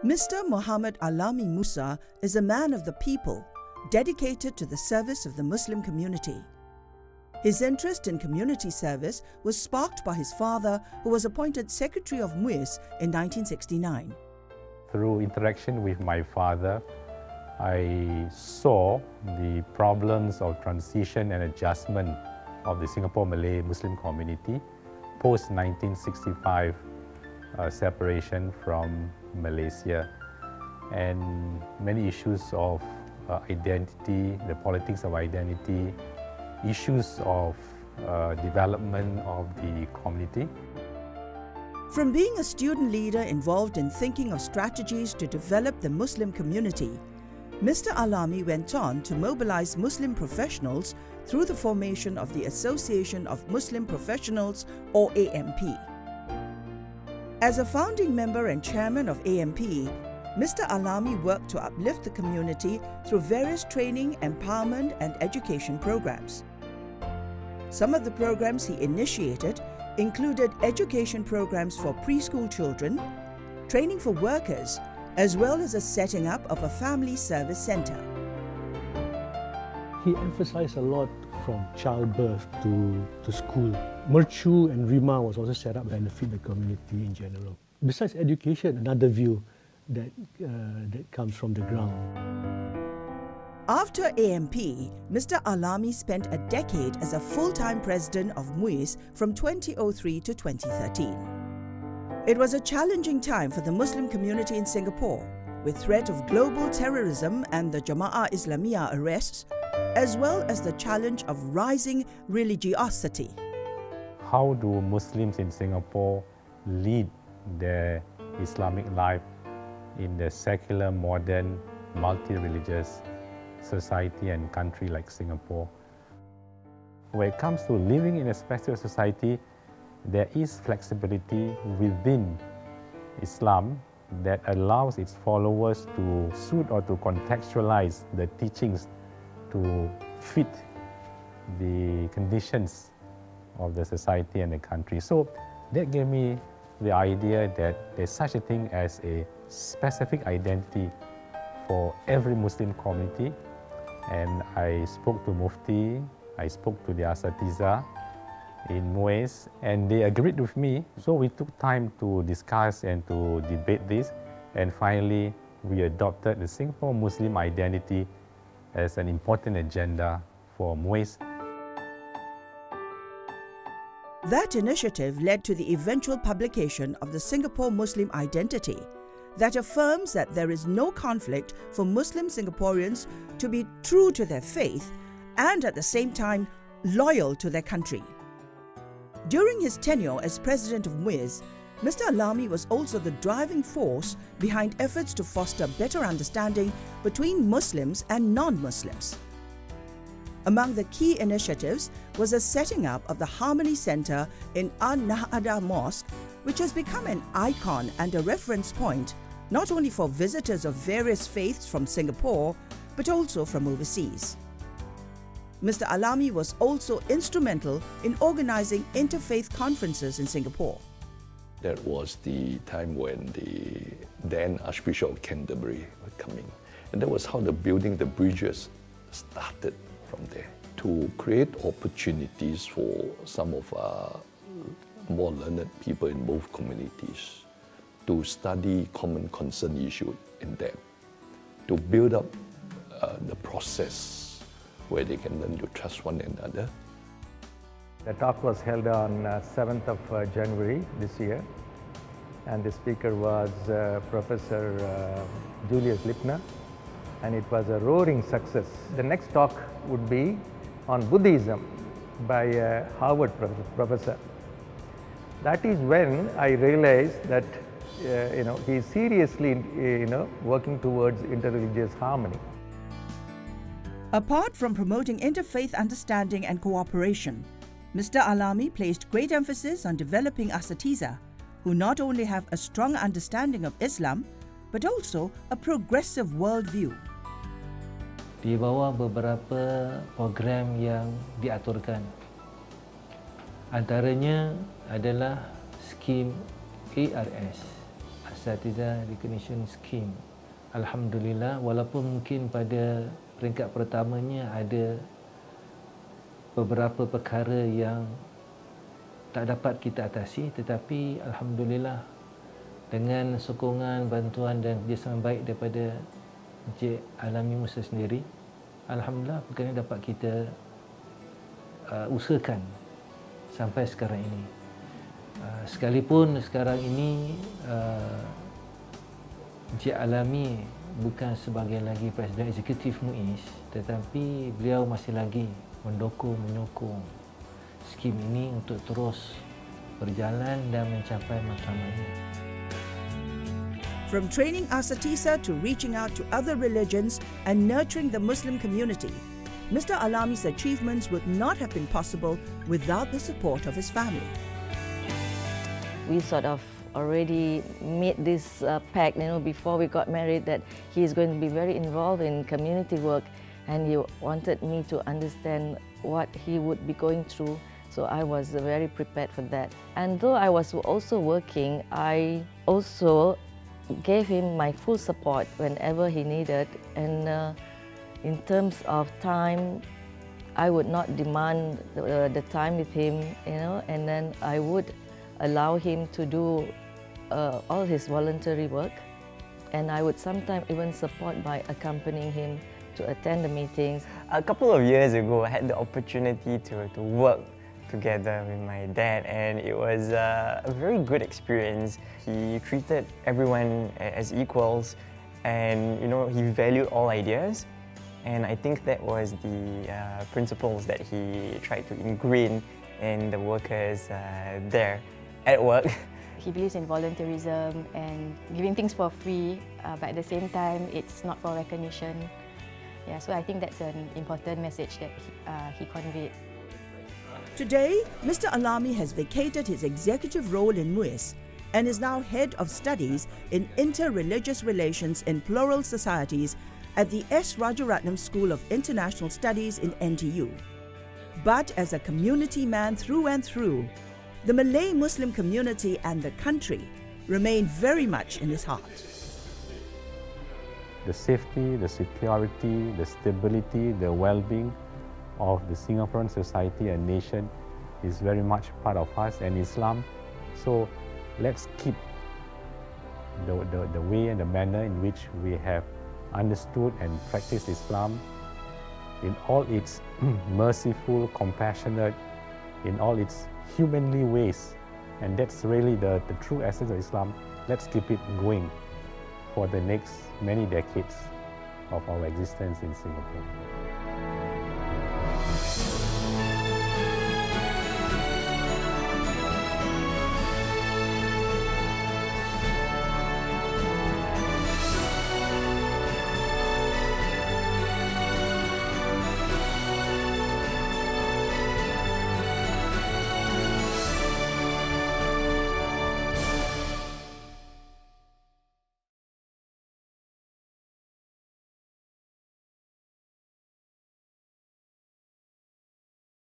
Mr. Muhammad Alami Musa is a man of the people, dedicated to the service of the Muslim community. His interest in community service was sparked by his father, who was appointed Secretary of MUIS in 1969. Through interaction with my father, I saw the problems of transition and adjustment of the Singapore Malay Muslim community post-1965 separation from Malaysia, and many issues of identity, the politics of identity, issues of development of the community. From being a student leader involved in thinking of strategies to develop the Muslim community, Mr. Alami went on to mobilize Muslim professionals through the formation of the Association of Muslim Professionals, or AMP. As a founding member and chairman of AMP, Mr. Alami worked to uplift the community through various training, empowerment and education programs. Some of the programs he initiated included education programs for preschool children, training for workers, as well as the setting up of a family service center. He emphasized a lot from childbirth to school. Mercu and Rima was also set up to benefit the community in general. Besides education, another view that comes from the ground. After AMP, Mr. Alami spent a decade as a full-time president of MUIS from 2003 to 2013. It was a challenging time for the Muslim community in Singapore, with threat of global terrorism and the Jama'ah Islamiyah arrests, as well as the challenge of rising religiosity. How do Muslims in Singapore lead their Islamic life in the secular, modern, multi-religious society and country like Singapore? When it comes to living in a special society, there is flexibility within Islam that allows its followers to suit or to contextualize the teachings to fit the conditions of the society and the country. So that gave me the idea that there's such a thing as a specific identity for every Muslim community. And I spoke to Mufti, I spoke to the Asatiza in MUIS, and they agreed with me. So we took time to discuss and to debate this, and finally we adopted the Singapore Muslim identity as an important agenda for MUIS. That initiative led to the eventual publication of the Singapore Muslim Identity that affirms that there is no conflict for Muslim Singaporeans to be true to their faith and at the same time loyal to their country. During his tenure as president of MUIS, Mr. Alami was also the driving force behind efforts to foster better understanding between Muslims and non-Muslims. Among the key initiatives was the setting up of the Harmony Center in An-Nahada Mosque, which has become an icon and a reference point not only for visitors of various faiths from Singapore, but also from overseas. Mr. Alami was also instrumental in organizing interfaith conferences in Singapore. That was the time when the then Archbishop of Canterbury was coming. And that was how the building the bridges started from there, to create opportunities for some of our more learned people in both communities to study common concern issues in depth, to build up the process where they can learn to trust one another. The talk was held on 7th of January this year, and the speaker was Professor Julius Lipner, and it was a roaring success. The next talk would be on Buddhism by a Harvard professor. That is when I realized that he is seriously working towards interreligious harmony. Apart from promoting interfaith understanding and cooperation, Mr. Alami placed great emphasis on developing Asatiza, who not only have a strong understanding of Islam, but also a progressive worldview. Di bawah beberapa program yang diaturkan. Antaranya adalah skim ARS, Asatidzah Recognition Scheme. Alhamdulillah, walaupun mungkin pada peringkat pertamanya ada beberapa perkara yang tak dapat kita atasi, tetapi Alhamdulillah dengan sokongan, bantuan dan kerjasama baik daripada Encik Alami Musa sendiri, Alhamdulillah perkara ini dapat kita usahakan sampai sekarang ini. Sekalipun sekarang ini Encik Alami bukan sebagai lagi Presiden Eksekutif MUIS, tetapi beliau masih lagi menyokong skim ini untuk terus berjalan dan mencapai matlamatnya. From training asatisa to reaching out to other religions and nurturing the Muslim community, Mr. Alami's achievements would not have been possible without the support of his family. We sort of already made this pact, before we got married, that he is going to be very involved in community work, and he wanted me to understand what he would be going through. So I was very prepared for that. And though I was also working, I also gave him my full support whenever he needed. And in terms of time, I would not demand the time with him, and then I would allow him to do all his voluntary work, and I would sometimes even support by accompanying him to attend the meetings. A couple of years ago, I had the opportunity to work together with my dad, and it was a very good experience. He treated everyone as equals, and he valued all ideas, and I think that was the principles that he tried to ingrain in the workers there at work. He believes in volunteerism and giving things for free, but at the same time, it's not for recognition. Yeah, so I think that's an important message that he conveyed. Today, Mr. Alami has vacated his executive role in MUIS and is now head of studies in inter-religious relations in plural societies at the S. Rajaratnam School of International Studies in NTU. But as a community man through and through, the Malay Muslim community and the country remain very much in his heart. The safety, the security, the stability, the well-being of the Singaporean society and nation is very much part of us and Islam. So let's keep the way and the manner in which we have understood and practiced Islam in all its merciful, compassionate, in all its humanly ways, and that's really the true essence of Islam. Let's keep it going for the next many decades of our existence in Singapore.